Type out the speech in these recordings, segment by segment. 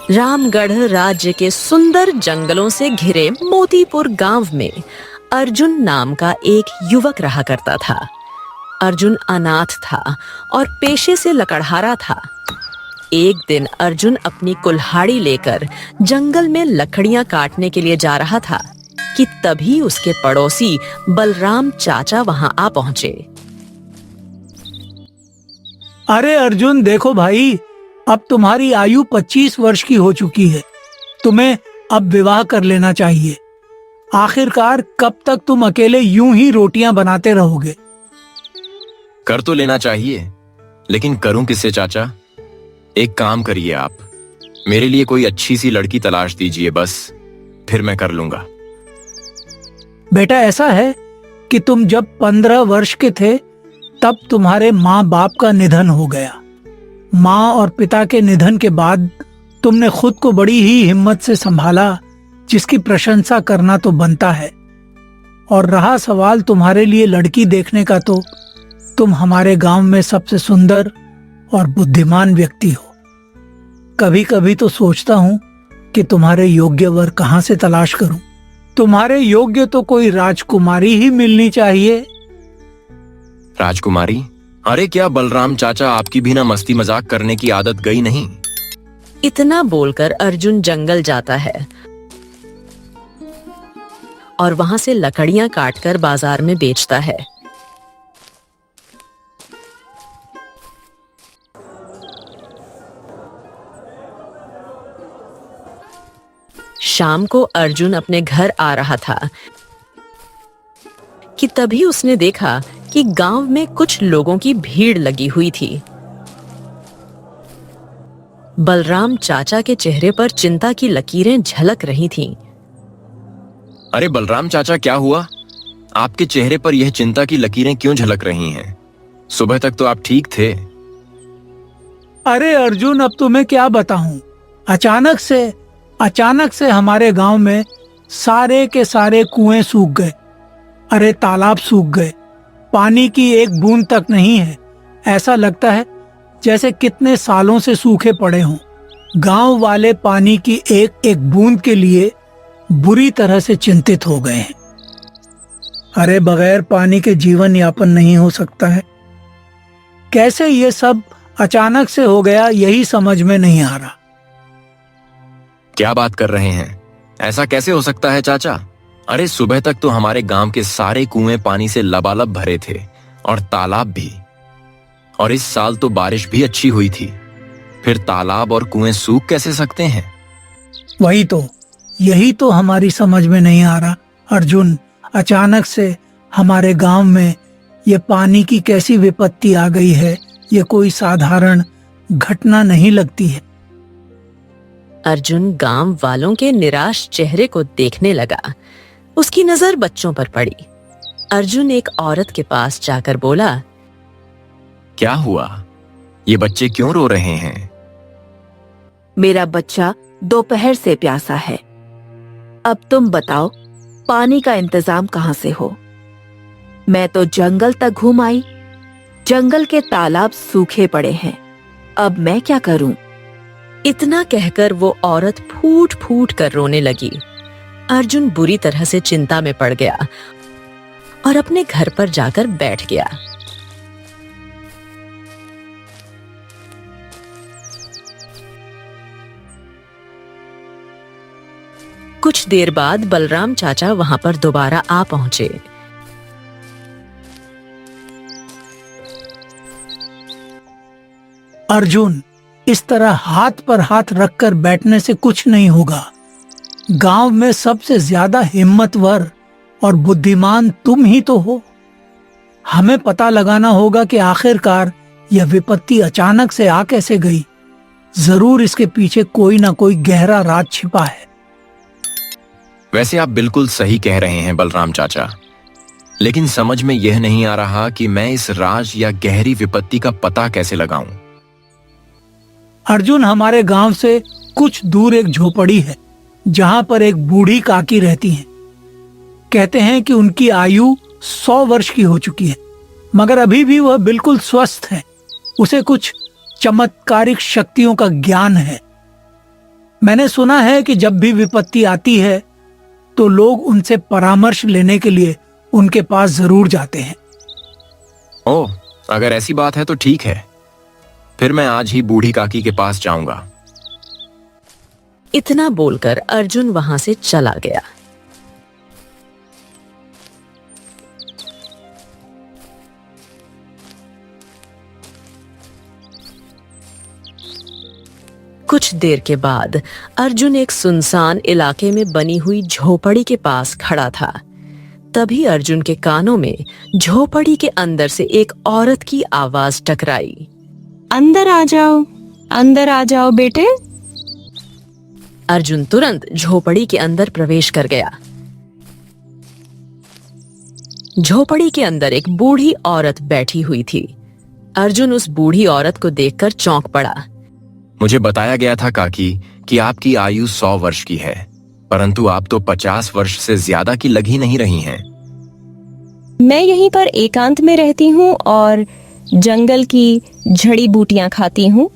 रामगढ़ राज्य के सुंदर जंगलों से घिरे मोतीपुर गांव में अर्जुन नाम का एक युवक रहा करता था। अर्जुन अनाथ था और पेशे से लकड़हारा था। एक दिन अर्जुन अपनी कुल्हाड़ी लेकर जंगल में लकड़ियां काटने के लिए जा रहा था कि तभी उसके पड़ोसी बलराम चाचा वहां आ पहुंचे। अरे अर्जुन, देखो भाई, अब तुम्हारी आयु 25 वर्ष की हो चुकी है। तुम्हें अब विवाह कर लेना चाहिए। आखिरकार कब तक तुम अकेले यूं ही रोटियां बनाते रहोगे? कर तो लेना चाहिए, लेकिन करूं किससे चाचा? एक काम करिए, आप मेरे लिए कोई अच्छी सी लड़की तलाश दीजिए, बस फिर मैं कर लूंगा। बेटा, ऐसा है कि तुम जब 15 वर्ष के थे तब तुम्हारे माँ बाप का निधन हो गया। माँ और पिता के निधन के बाद तुमने खुद को बड़ी ही हिम्मत से संभाला, जिसकी प्रशंसा करना तो बनता है। और रहा सवाल तुम्हारे लिए लड़की देखने का, तो तुम हमारे गांव में सबसे सुंदर और बुद्धिमान व्यक्ति हो। कभी कभी तो सोचता हूँ कि तुम्हारे योग्य वर कहाँ से तलाश करूं। तुम्हारे योग्य तो कोई राजकुमारी ही मिलनी चाहिए। राजकुमारी? अरे क्या बलराम चाचा, आपकी भी ना मस्ती मजाक करने की आदत गई नहीं? इतना बोलकर अर्जुन जंगल जाता है और वहां से लकड़ियां काटकर बाजार में बेचता है। शाम को अर्जुन अपने घर आ रहा था कि तभी उसने देखा कि गांव में कुछ लोगों की भीड़ लगी हुई थी। बलराम चाचा के चेहरे पर चिंता की लकीरें झलक रही थीं। अरे बलराम चाचा, क्या हुआ? आपके चेहरे पर यह चिंता की लकीरें क्यों झलक रही हैं? सुबह तक तो आप ठीक थे। अरे अर्जुन, अब तुम्हें क्या बताऊं। अचानक से हमारे गांव में सारे के सारे कुएं सूख गए। अरे तालाब सूख गए। पानी की एक बूंद तक नहीं है। ऐसा लगता है जैसे कितने सालों से सूखे पड़े हों। गांव वाले पानी की एक एक बूंद के लिए बुरी तरह से चिंतित हो गए हैं। अरे बगैर पानी के जीवन यापन नहीं हो सकता है। कैसे ये सब अचानक से हो गया, यही समझ में नहीं आ रहा। क्या बात कर रहे हैं? ऐसा कैसे हो सकता है चाचा? अरे सुबह तक तो हमारे गांव के सारे कुएं पानी से लबालब भरे थे, और तालाब भी। और इस साल तो बारिश भी अच्छी हुई थी। फिर तालाब और कुएं सूख कैसे सकते हैं? यही तो हमारी समझ में नहीं आ रहा अर्जुन। अचानक से हमारे गांव में ये पानी की कैसी विपत्ति आ गई है। ये कोई साधारण घटना नहीं लगती है। अर्जुन गांव वालों के निराश चेहरे को देखने लगा। उसकी नजर बच्चों पर पड़ी। अर्जुन एक औरत के पास जाकर बोला, क्या हुआ? ये बच्चे क्यों रो रहे हैं? मेरा बच्चा दोपहर से प्यासा है। अब तुम बताओ, पानी का इंतजाम कहाँ से हो? मैं तो जंगल तक घूम आई। जंगल के तालाब सूखे पड़े हैं। अब मैं क्या करूं? इतना कहकर वो औरत फूट फूट कर रोने लगी। अर्जुन बुरी तरह से चिंता में पड़ गया और अपने घर पर जाकर बैठ गया। कुछ देर बाद बलराम चाचा वहां पर दोबारा आ पहुंचे। अर्जुन, इस तरह हाथ पर हाथ रखकर बैठने से कुछ नहीं होगा। गांव में सबसे ज्यादा हिम्मतवर और बुद्धिमान तुम ही तो हो। हमें पता लगाना होगा कि आखिरकार यह विपत्ति अचानक से आ कैसे गई। जरूर इसके पीछे कोई ना कोई गहरा राज छिपा है। वैसे आप बिल्कुल सही कह रहे हैं बलराम चाचा, लेकिन समझ में यह नहीं आ रहा कि मैं इस राज या गहरी विपत्ति का पता कैसे लगाऊं। अर्जुन, हमारे गांव से कुछ दूर एक झोपड़ी है जहां पर एक बूढ़ी काकी रहती हैं। कहते हैं कि उनकी आयु 100 वर्ष की हो चुकी है, मगर अभी भी वह बिल्कुल स्वस्थ है। उसे कुछ चमत्कारिक शक्तियों का ज्ञान है। मैंने सुना है कि जब भी विपत्ति आती है तो लोग उनसे परामर्श लेने के लिए उनके पास जरूर जाते हैं। ओह, अगर ऐसी बात है तो ठीक है। फिर मैं आज ही बूढ़ी काकी के पास जाऊंगा। इतना बोलकर अर्जुन वहां से चला गया। कुछ देर के बाद अर्जुन एक सुनसान इलाके में बनी हुई झोपड़ी के पास खड़ा था। तभी अर्जुन के कानों में झोपड़ी के अंदर से एक औरत की आवाज टकराई। अंदर आ जाओ बेटे। अर्जुन तुरंत झोपड़ी के अंदर प्रवेश कर गया। झोपड़ी के अंदर एक बूढ़ी औरत बैठी हुई थी। अर्जुन उस बूढ़ी औरत को देखकर चौंक पड़ा। मुझे बताया गया था काकी कि आपकी आयु 100 वर्ष की है, परंतु आप तो 50 वर्ष से ज्यादा की लग ही नहीं रही हैं। मैं यहीं पर एकांत में रहती हूँ और जंगल की जड़ी बूटियां खाती हूँ।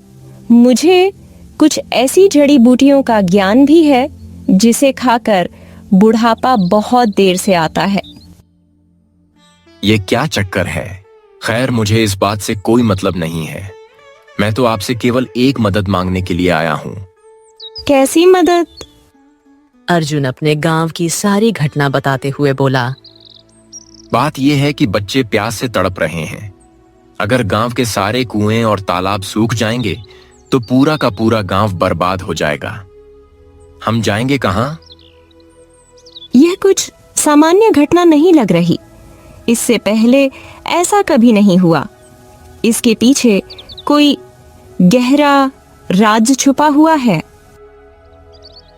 मुझे कुछ ऐसी जड़ी बूटियों का ज्ञान भी है जिसे खाकर बुढ़ापा बहुत देर से आता है। ये क्या चक्कर है? खैर, मुझे इस बात से कोई मतलब नहीं है। मैं तो आपसे केवल एक मदद मांगने के लिए आया हूँ। कैसी मदद? अर्जुन अपने गांव की सारी घटना बताते हुए बोला। बात यह है कि बच्चे प्यास से तड़प रहे हैं। अगर गांव के सारे कुएं और तालाब सूख जाएंगे तो पूरा का पूरा गांव बर्बाद हो जाएगा। हम जाएंगे कहां? यह कुछ सामान्य घटना नहीं लग रही। इससे पहले ऐसा कभी नहीं हुआ। इसके पीछे कोई गहरा राज छुपा हुआ है।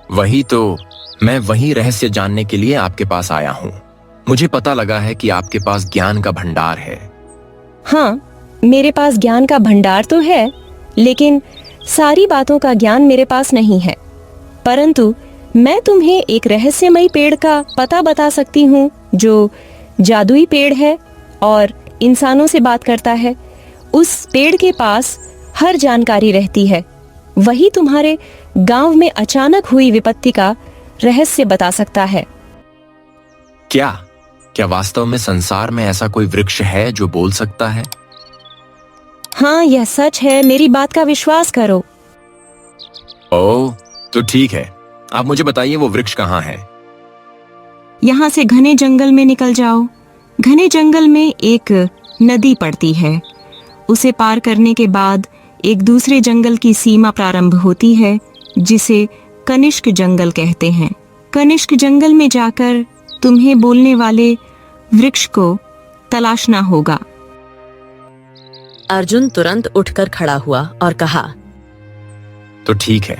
वही तो, मैं वही रहस्य जानने के लिए आपके पास आया हूँ। मुझे पता लगा है कि आपके पास ज्ञान का भंडार है। हाँ, मेरे पास ज्ञान का भंडार तो है, लेकिन सारी बातों का ज्ञान मेरे पास नहीं है। परंतु मैं तुम्हें एक रहस्यमयी पेड़ का पता बता सकती हूँ जो जादुई पेड़ है और इंसानों से बात करता है। उस पेड़ के पास हर जानकारी रहती है। वही तुम्हारे गांव में अचानक हुई विपत्ति का रहस्य बता सकता है। क्या क्या वास्तव में संसार में ऐसा कोई वृक्ष है जो बोल सकता है? हाँ, यह सच है। मेरी बात का विश्वास करो। ओह, तो ठीक है। आप मुझे बताइए वो वृक्ष कहाँ है? यहाँ से घने जंगल में निकल जाओ। घने जंगल में एक नदी पड़ती है। उसे पार करने के बाद एक दूसरे जंगल की सीमा प्रारंभ होती है जिसे कनिष्क जंगल कहते हैं। कनिष्क जंगल में जाकर तुम्हें बोलने वाले वृक्ष को तलाशना होगा। अर्जुन तुरंत उठकर खड़ा हुआ और कहा। तो ठीक है,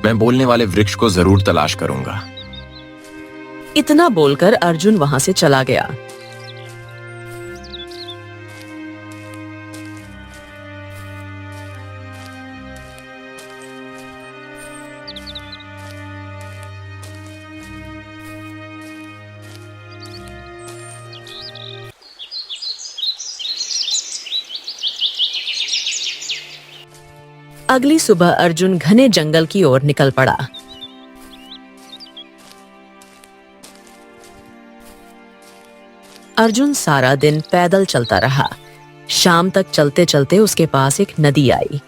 मैं बोलने वाले वृक्ष को जरूर तलाश करूंगा। इतना बोलकर अर्जुन वहां से चला गया। अगली सुबह अर्जुन घने जंगल की ओर निकल पड़ा। अर्जुन सारा दिन पैदल चलता रहा। शाम तक चलते चलते उसके पास एक नदी आई।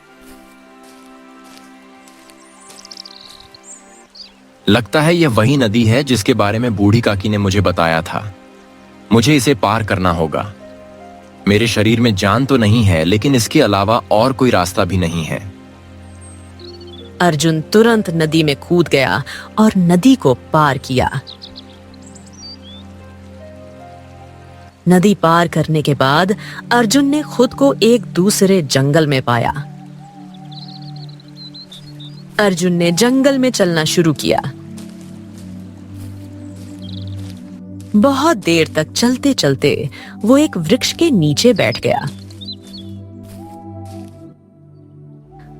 लगता है यह वही नदी है जिसके बारे में बूढ़ी काकी ने मुझे बताया था। मुझे इसे पार करना होगा। मेरे शरीर में जान तो नहीं है, लेकिन इसके अलावा और कोई रास्ता भी नहीं है। अर्जुन तुरंत नदी में कूद गया और नदी को पार किया। नदी पार करने के बाद अर्जुन ने खुद को एक दूसरे जंगल में पाया। अर्जुन ने जंगल में चलना शुरू किया। बहुत देर तक चलते चलते वो एक वृक्ष के नीचे बैठ गया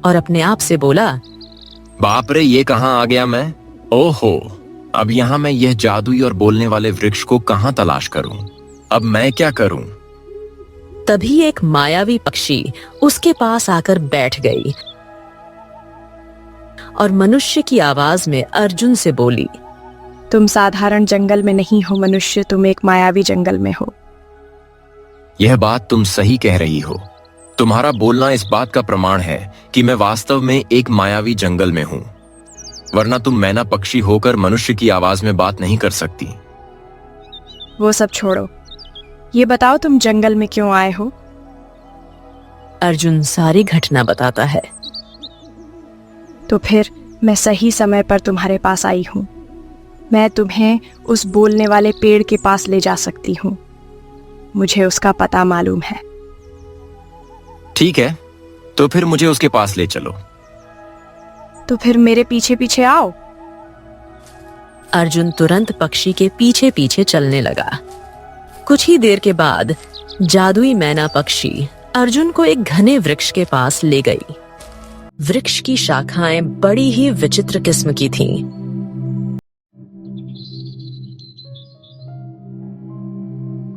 और अपने आप से बोला, बाप रे, ये कहां आ गया मैं? ओहो, अब यहां मैं यह जादुई और बोलने वाले वृक्ष को कहां तलाश करूं? अब मैं क्या करूं? तभी एक मायावी पक्षी उसके पास आकर बैठ गई और मनुष्य की आवाज में अर्जुन से बोली, तुम साधारण जंगल में नहीं हो मनुष्य, तुम एक मायावी जंगल में हो। यह बात तुम सही कह रही हो। तुम्हारा बोलना इस बात का प्रमाण है कि मैं वास्तव में एक मायावी जंगल में हूं, वरना तुम मैना पक्षी होकर मनुष्य की आवाज में बात नहीं कर सकती। वो सब छोड़ो, ये बताओ तुम जंगल में क्यों आए हो? अर्जुन सारी घटना बताता है। तो फिर मैं सही समय पर तुम्हारे पास आई हूँ। मैं तुम्हें उस बोलने वाले पेड़ के पास ले जा सकती हूँ। मुझे उसका पता मालूम है। ठीक है, तो फिर मुझे उसके पास ले चलो। तो फिर मेरे पीछे पीछे आओ। अर्जुन तुरंत पक्षी के पीछे पीछे चलने लगा। कुछ ही देर के बाद जादुई मैना पक्षी अर्जुन को एक घने वृक्ष के पास ले गई। वृक्ष की शाखाएं बड़ी ही विचित्र किस्म की थीं।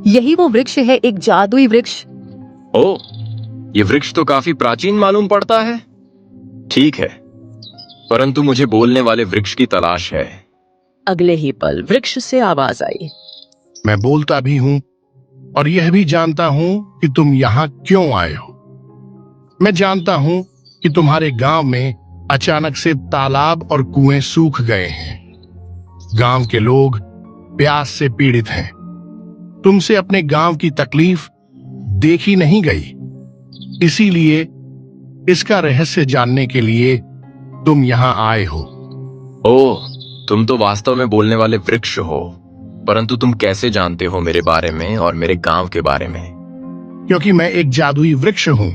यही वो वृक्ष है, एक जादुई वृक्ष। ओ, ये वृक्ष तो काफी प्राचीन मालूम पड़ता है। ठीक है, परंतु मुझे बोलने वाले वृक्ष की तलाश है। अगले ही पल वृक्ष से आवाज आई, मैं बोलता भी हूं और यह भी जानता हूं कि तुम यहाँ क्यों आए हो। मैं जानता हूं कि तुम्हारे गांव में अचानक से तालाब और कुएं सूख गए हैं। गांव के लोग प्यास से पीड़ित हैं। तुमसे अपने गांव की तकलीफ देखी नहीं गई, इसीलिए इसका रहस्य जानने के लिए तुम यहाँ आए हो। ओह, तुम तो वास्तव में बोलने वाले वृक्ष हो, परंतु तुम कैसे जानते हो मेरे बारे में और मेरे गांव के बारे में? क्योंकि मैं एक जादुई वृक्ष हूं।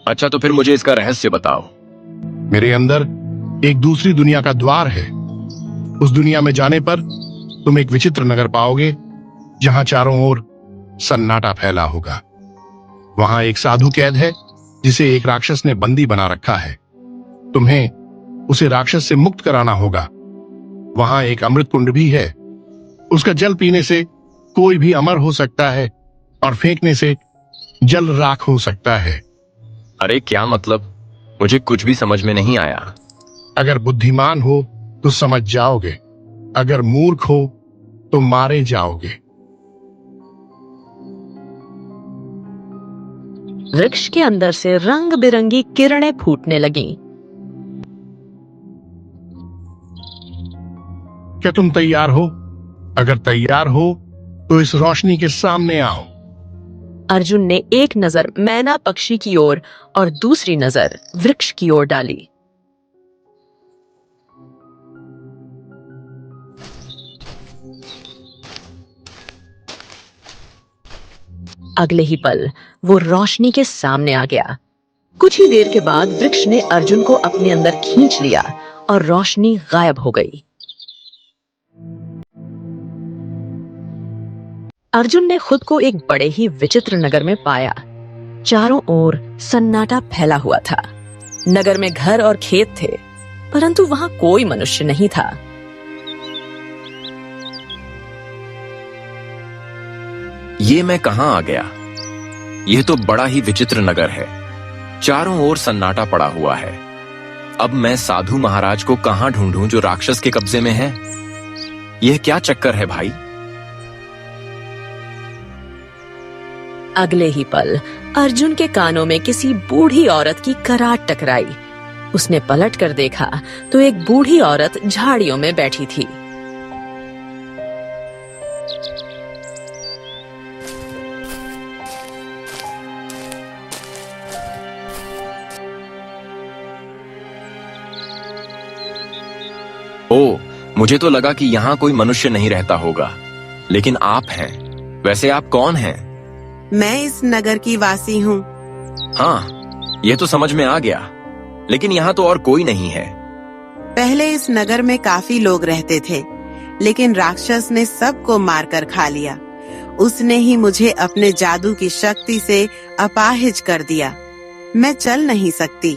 अच्छा, तो फिर मुझे इसका रहस्य बताओ। मेरे अंदर एक दूसरी दुनिया का द्वार है। उस दुनिया में जाने पर तुम एक विचित्र नगर पाओगे, जहां चारों ओर सन्नाटा फैला होगा। वहां एक साधु कैद है, जिसे एक राक्षस ने बंदी बना रखा है। तुम्हें उसे राक्षस से मुक्त कराना होगा। वहां एक अमृत कुंड भी है। उसका जल पीने से कोई भी अमर हो सकता है और फेंकने से जल राख हो सकता है। अरे क्या मतलब? मुझे कुछ भी समझ में नहीं आया। अगर बुद्धिमान हो तो समझ जाओगे, अगर मूर्ख हो तो मारे जाओगे। वृक्ष के अंदर से रंग बिरंगी किरणें फूटने लगीं। क्या तुम तैयार हो? अगर तैयार हो तो इस रोशनी के सामने आओ। अर्जुन ने एक नजर मैना पक्षी की ओर और दूसरी नजर वृक्ष की ओर डाली। अगले ही पल वो रोशनी के सामने आ गया। कुछ ही देर के बाद वृक्ष ने अर्जुन को अपने अंदर खींच लिया और रोशनी गायब हो गई। अर्जुन ने खुद को एक बड़े ही विचित्र नगर में पाया। चारों ओर सन्नाटा फैला हुआ था। नगर में घर और खेत थे, परंतु वहां कोई मनुष्य नहीं था। ये मैं कहां आ गया? यह तो बड़ा ही विचित्र नगर है। चारों ओर सन्नाटा पड़ा हुआ है। अब मैं साधु महाराज को कहां ढूंढूं जो राक्षस के कब्जे में है? यह क्या चक्कर है भाई? अगले ही पल अर्जुन के कानों में किसी बूढ़ी औरत की कराट टकराई। उसने पलट कर देखा तो एक बूढ़ी औरत झाड़ियों में बैठी थी। ओ, मुझे तो लगा कि यहाँ कोई मनुष्य नहीं रहता होगा, लेकिन आप हैं। वैसे आप कौन हैं? मैं इस नगर की वासी हूँ। हाँ, ये तो समझ में आ गया, लेकिन यहाँ तो और कोई नहीं है। पहले इस नगर में काफी लोग रहते थे, लेकिन राक्षस ने सबको मारकर खा लिया। उसने ही मुझे अपने जादू की शक्ति से अपाहिज कर दिया। मैं चल नहीं सकती,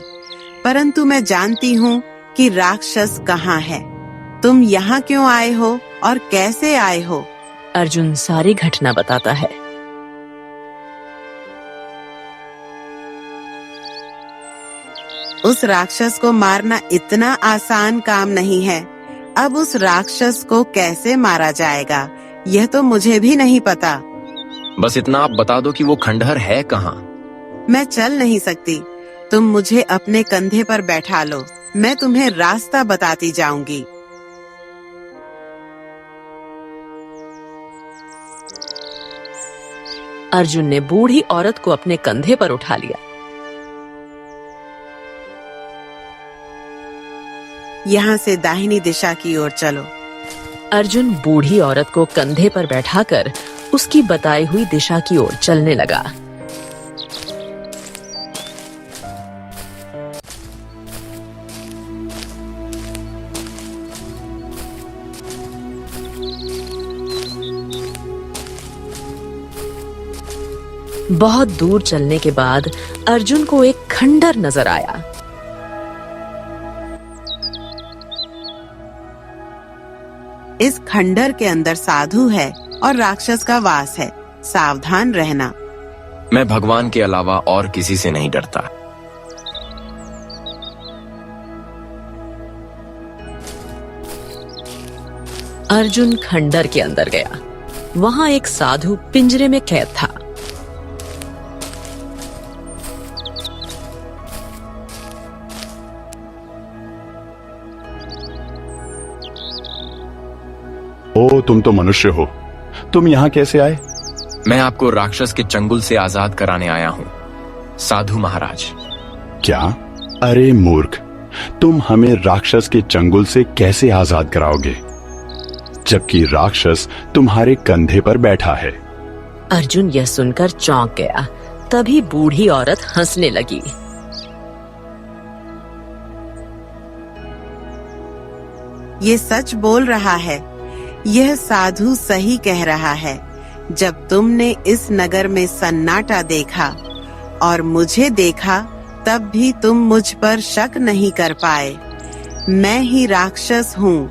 परंतु मैं जानती हूँ कि राक्षस कहाँ है। तुम यहाँ क्यों आए हो और कैसे आए हो? अर्जुन सारी घटना बताता है। उस राक्षस को मारना इतना आसान काम नहीं है। अब उस राक्षस को कैसे मारा जाएगा, यह तो मुझे भी नहीं पता। बस इतना आप बता दो कि वो खंडहर है कहाँ। मैं चल नहीं सकती, तुम मुझे अपने कंधे पर बैठा लो, मैं तुम्हें रास्ता बताती जाऊंगी। अर्जुन ने बूढ़ी औरत को अपने कंधे पर उठा लिया। यहाँ से दाहिनी दिशा की ओर चलो। अर्जुन बूढ़ी औरत को कंधे पर बैठाकर उसकी बताई हुई दिशा की ओर चलने लगा। बहुत दूर चलने के बाद अर्जुन को एक खंडर नजर आया। इस खंडर के अंदर साधु है और राक्षस का वास है, सावधान रहना। मैं भगवान के अलावा और किसी से नहीं डरता। अर्जुन खंडर के अंदर गया। वहां एक साधु पिंजरे में कैद था। ओ, तुम तो मनुष्य हो, तुम यहाँ कैसे आए? मैं आपको राक्षस के चंगुल से आजाद कराने आया हूँ, साधु महाराज। क्या? अरे मूर्ख, तुम हमें राक्षस के चंगुल से कैसे आजाद कराओगे, जबकि राक्षस तुम्हारे कंधे पर बैठा है? अर्जुन यह सुनकर चौंक गया। तभी बूढ़ी औरत हंसने लगी। ये सच बोल रहा है, यह साधु सही कह रहा है। जब तुमने इस नगर में सन्नाटा देखा और मुझे देखा, तब भी तुम मुझ पर शक नहीं कर पाए। मैं ही राक्षस हूँ।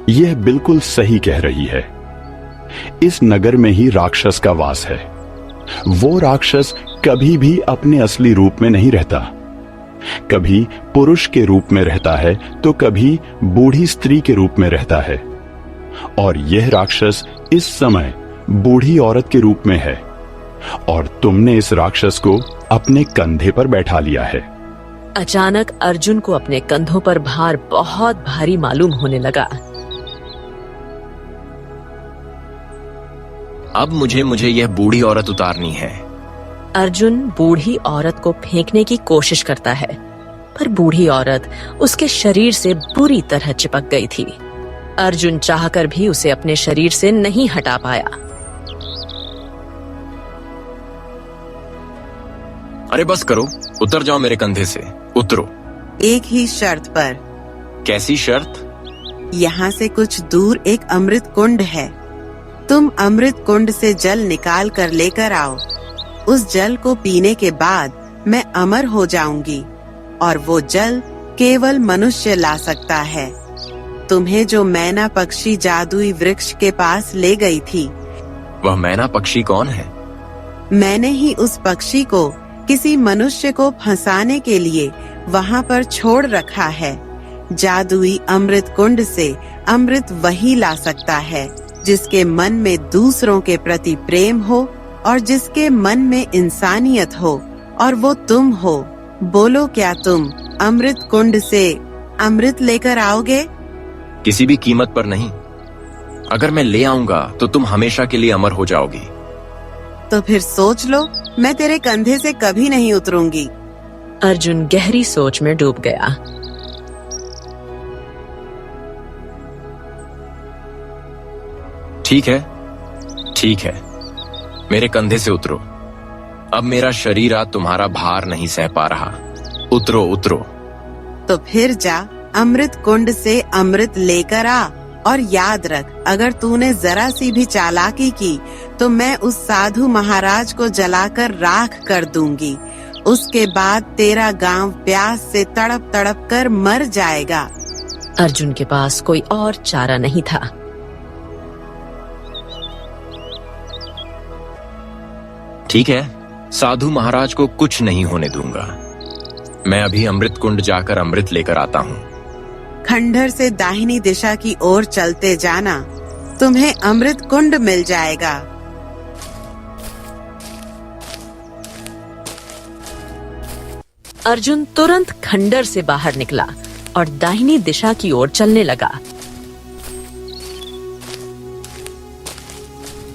यह बिल्कुल सही कह रही है। इस नगर में ही राक्षस का वास है। वो राक्षस कभी भी अपने असली रूप में नहीं रहता। कभी पुरुष के रूप में रहता है तो कभी बूढ़ी स्त्री के रूप में रहता है। और यह राक्षस इस समय बूढ़ी औरत के रूप में है, और तुमने इस राक्षस को अपने कंधे पर बैठा लिया है। अचानक अर्जुन को अपने कंधों पर भार बहुत भारी मालूम होने लगा। अब मुझे यह बूढ़ी औरत उतारनी है। अर्जुन बूढ़ी औरत को फेंकने की कोशिश करता है, पर बूढ़ी औरत उसके शरीर से बुरी तरह चिपक गई थी। अर्जुन चाहकर भी उसे अपने शरीर से नहीं हटा पाया। अरे बस करो, उतर जाओ मेरे कंधे से, उतरो। एक ही शर्त पर। कैसी शर्त? यहाँ से कुछ दूर एक अमृत कुंड है। तुम अमृत कुंड से जल निकाल कर लेकर आओ। उस जल को पीने के बाद मैं अमर हो जाऊंगी, और वो जल केवल मनुष्य ला सकता है। तुम्हें जो मैना पक्षी जादुई वृक्ष के पास ले गई थी। वह मैना पक्षी कौन है? मैंने ही उस पक्षी को किसी मनुष्य को फंसाने के लिए वहाँ पर छोड़ रखा है। जादुई अमृत कुंड से अमृत वही ला सकता है जिसके मन में दूसरों के प्रति प्रेम हो और जिसके मन में इंसानियत हो, और वो तुम हो। बोलो, क्या तुम अमृत कुंड से अमृत लेकर आओगे? किसी भी कीमत पर नहीं। अगर मैं ले आऊंगा तो तुम हमेशा के लिए अमर हो जाओगी। तो फिर सोच लो, मैं तेरे कंधे से कभी नहीं उतरूंगी। अर्जुन गहरी सोच में डूब गया। ठीक है, ठीक है, मेरे कंधे से उतरो। अब मेरा शरीर आज तुम्हारा भार नहीं सह पा रहा। उतरो, उतरो। तो फिर जा, अमृत कुंड से अमृत लेकर आ, और याद रख, अगर तूने जरा सी भी चालाकी की तो मैं उस साधु महाराज को जलाकर राख कर दूंगी। उसके बाद तेरा गांव प्यास से तड़प तड़प कर मर जाएगा। अर्जुन के पास कोई और चारा नहीं था। ठीक है, साधु महाराज को कुछ नहीं होने दूंगा। मैं अभी अमृत कुंड जाकर अमृत लेकर आता हूँ। खंडहर से दाहिनी दिशा की ओर चलते जाना, तुम्हें अमृत कुंड मिल जाएगा। अर्जुन तुरंत खंडहर से बाहर निकला और दाहिनी दिशा की ओर चलने लगा।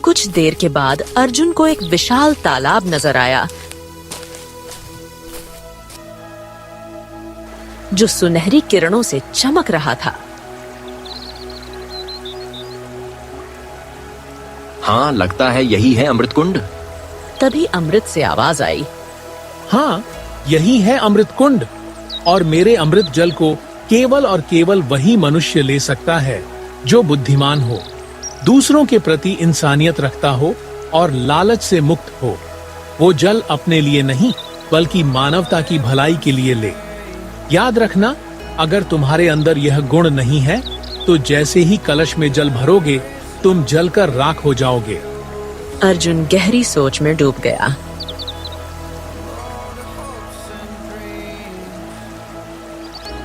कुछ देर के बाद अर्जुन को एक विशाल तालाब नजर आया जो सुनहरी किरणों से चमक रहा था। हाँ, लगता है यही है अमृत कुंड। तभी अमृत से आवाज आई, हाँ, यही है अमृत कुंड, और मेरे अमृत जल को केवल और केवल वही मनुष्य ले सकता है जो बुद्धिमान हो, दूसरों के प्रति इंसानियत रखता हो और लालच से मुक्त हो। वो जल अपने लिए नहीं बल्कि मानवता की भलाई के लिए ले। याद रखना, अगर तुम्हारे अंदर यह गुण नहीं है तो जैसे ही कलश में जल भरोगे तुम जलकर राख हो जाओगे। अर्जुन गहरी सोच में डूब गया।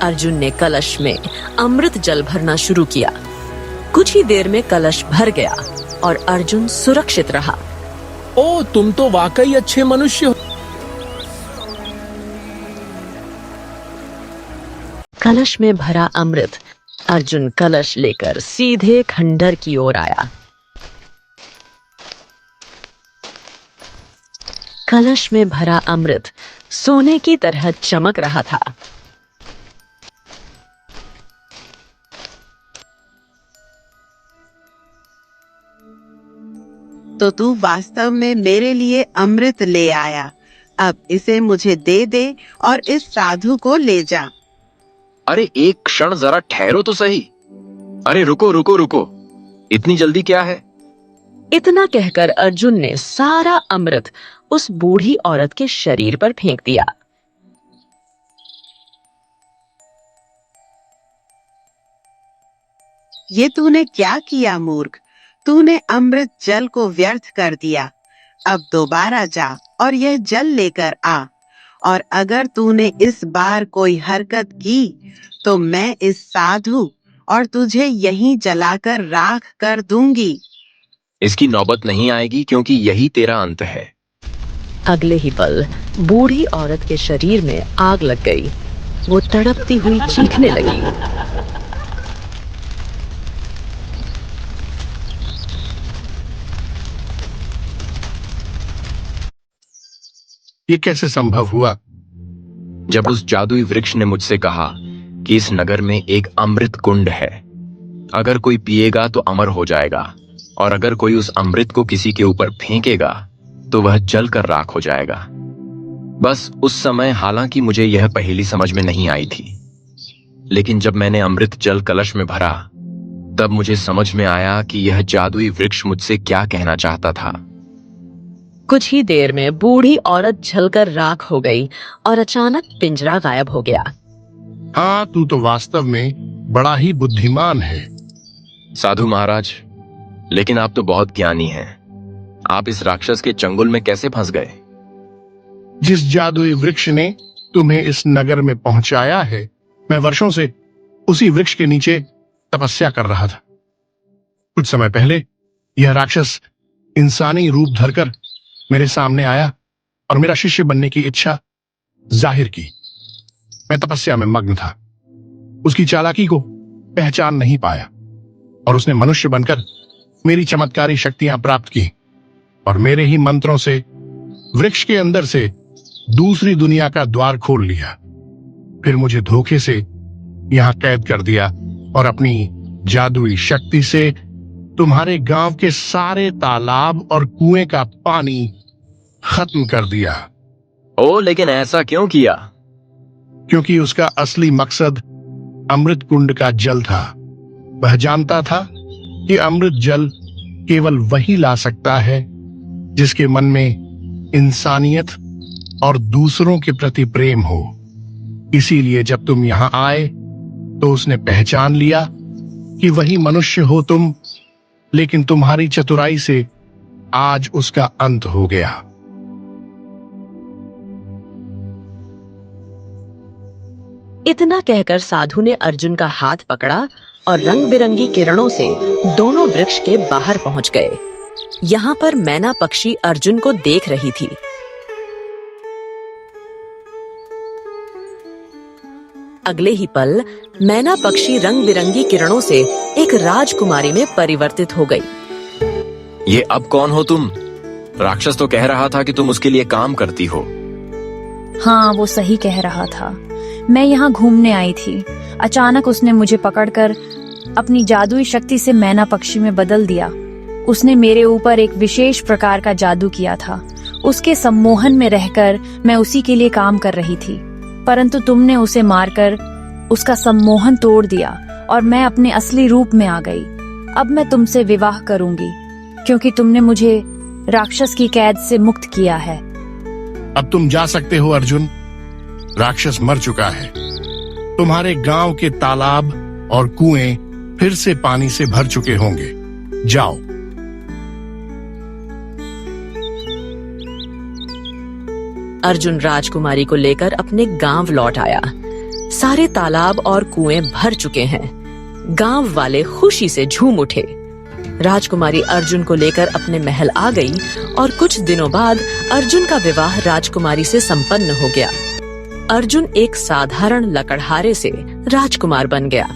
अर्जुन ने कलश में अमृत जल भरना शुरू किया। कुछ ही देर में कलश भर गया और अर्जुन सुरक्षित रहा। ओ, तुम तो वाकई अच्छे मनुष्य हो। कलश में भरा अमृत अर्जुन कलश लेकर सीधे खंडहर की ओर आया। कलश में भरा अमृत सोने की तरह चमक रहा था। तो तू वास्तव में मेरे लिए अमृत ले आया। अब इसे मुझे दे दे और इस साधु को ले जा। अरे एक क्षण जरा ठहरो तो सही। अरे रुको रुको रुको, इतनी जल्दी क्या है? इतना कहकर अर्जुन ने सारा अमृत उस बूढ़ी औरत के शरीर पर फेंक दिया। ये तूने क्या किया मूर्ख? तूने अमृत जल को व्यर्थ कर दिया। अब दोबारा जा और यह जल लेकर आ, और अगर तूने इस बार कोई हरकत की तो मैं इस साधु और तुझे यहीं जलाकर राख कर दूंगी। इसकी नौबत नहीं आएगी क्योंकि यही तेरा अंत है। अगले ही पल बूढ़ी औरत के शरीर में आग लग गई। वो तड़पती हुई चीखने लगी। ये कैसे संभव हुआ? जब उस जादुई वृक्ष ने मुझसे कहा कि इस नगर में एक अमृत कुंड है, अगर कोई पिएगा तो अमर हो जाएगा, और अगर कोई उस अमृत को किसी के ऊपर फेंकेगा तो वह जलकर राख हो जाएगा। बस उस समय हालांकि मुझे यह पहेली समझ में नहीं आई थी, लेकिन जब मैंने अमृत जल कलश में भरा तब मुझे समझ में आया कि यह जादुई वृक्ष मुझसे क्या कहना चाहता था। कुछ ही देर में बूढ़ी औरत जलकर राख हो गई और अचानक पिंजरा गायब हो गया। हाँ, तू तो वास्तव में बड़ा ही बुद्धिमान है। साधु महाराज, लेकिन आप तो बहुत ज्ञानी हैं। आप इस राक्षस के चंगुल में कैसे फंस गए? जिस जादुई वृक्ष ने तुम्हें इस नगर में पहुंचाया है, मैं वर्षों से उसी वृक्ष के नीचे तपस्या कर रहा था। कुछ समय पहले यह राक्षस इंसानी रूप धरकर मेरे सामने आया और मेरा शिष्य बनने की इच्छा जाहिर की। मैं तपस्या में मग्न था, उसकी चालाकी को पहचान नहीं पाया, और उसने मनुष्य बनकर मेरी चमत्कारी शक्तियां प्राप्त की और मेरे ही मंत्रों से वृक्ष के अंदर से दूसरी दुनिया का द्वार खोल लिया। फिर मुझे धोखे से यहां कैद कर दिया और अपनी जादुई शक्ति से तुम्हारे गांव के सारे तालाब और कुएं का पानी खत्म कर दिया। ओ, लेकिन ऐसा क्यों किया? क्योंकि उसका असली मकसद अमृत कुंड का जल था। वह जानता था कि अमृत जल केवल वही ला सकता है जिसके मन में इंसानियत और दूसरों के प्रति प्रेम हो। इसीलिए जब तुम यहां आए तो उसने पहचान लिया कि वही मनुष्य हो तुम, लेकिन तुम्हारी चतुराई से आज उसका अंत हो गया। इतना कहकर साधु ने अर्जुन का हाथ पकड़ा और रंग बिरंगी किरणों से दोनों वृक्ष के बाहर पहुंच गए। यहाँ पर मैना पक्षी अर्जुन को देख रही थी। अगले ही पल मैना पक्षी रंग बिरंगी किरणों से एक राजकुमारी में परिवर्तित हो गई। ये अब कौन हो तुम? राक्षस तो कह रहा था कि तुम उसके लिए काम करती हो। हाँ, वो सही कह रहा था। मैं यहाँ घूमने आई थी। अचानक उसने मुझे पकड़कर अपनी जादुई शक्ति से मैना पक्षी में बदल दिया। उसने मेरे ऊपर एक विशेष प्रकार का जादू किया था। उसके सम्मोहन में रहकर मैं उसी के लिए काम कर रही थी, परंतु तुमने उसे मारकर उसका सम्मोहन तोड़ दिया और मैं अपने असली रूप में आ गई। अब मैं तुमसे विवाह करूंगी, क्योंकि तुमने मुझे राक्षस की कैद से मुक्त किया है। अब तुम जा सकते हो अर्जुन। राक्षस मर चुका है। तुम्हारे गांव के तालाब और कुएं फिर से पानी से भर चुके होंगे। जाओ। अर्जुन राजकुमारी को लेकर अपने गांव लौट आया। सारे तालाब और कुएं भर चुके हैं। गांव वाले खुशी से झूम उठे। राजकुमारी अर्जुन को लेकर अपने महल आ गई और कुछ दिनों बाद अर्जुन का विवाह राजकुमारी से संपन्न हो गया। अर्जुन एक साधारण लकड़हारे से राजकुमार बन गया।